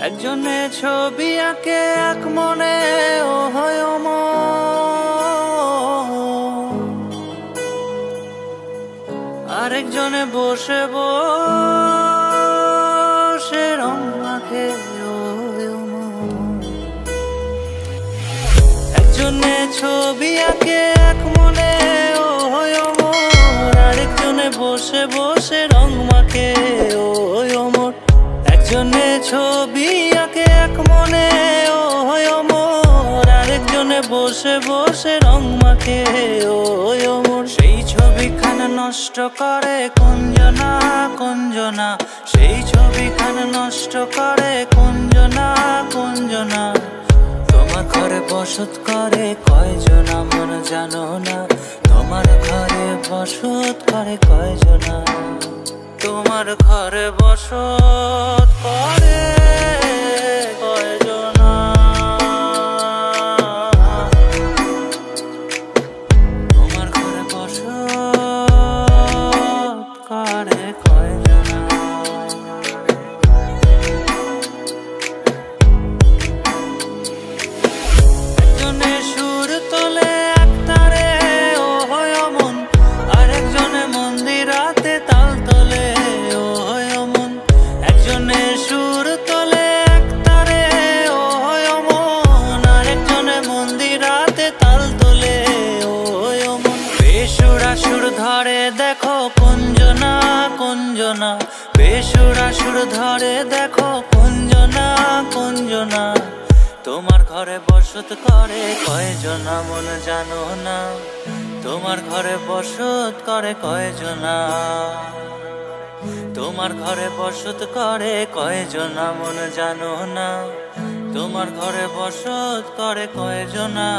একজনে ছবি আঁকে এক মনে ও হয় আরেকজনে বসে বসে রং মাখে ও একজনে ছবি আঁকে এক মনে ও হয় আরেকজনে বসে বসে রং মাখে ও অমর। একজনে ছবি আঁকে এক মনে ও হয় আরেকজনে বসে বসে রং মাখে ও অমর। সেই ছবিখান নষ্ট করে কুঞ্জনা কুঞ্জনা, সেই ছবিখান নষ্ট করে কুঞ্জনা কুঞ্জনা। তোমার ঘরে বসত করে কয়জনা মন জানো না, তোমার ঘরে বসত করে কয়জনা, তোমার ঘরে বসত করে কয়জনা, তোমার ঘরে বসত করে কয়জনা। একজনে সুর তোলে এক তারে ও হয় মন, আরেকজনে মন্দিরাতে তাল তোলে ও হয় মন। একজনে সুর তোলে এক তারে ও হয় মন, আরেকজনে মন্দিরাতে তাল তোলে ও হয় মন। বেসুরা সুর ধরে দেখো কুঞ্জনা কুঞ্জনা, বেসুরা সুর ধরে দেখো কুঞ্জনা কুঞ্জনা। তোমার ঘরে বসত করে কয়জনা মন জানো না, তোমার ঘরে বসত করে কয়জনা, তোমার ঘরে বসত করে কয়জনা মন জানো না, তোমার ঘরে বসত করে কয়জনা।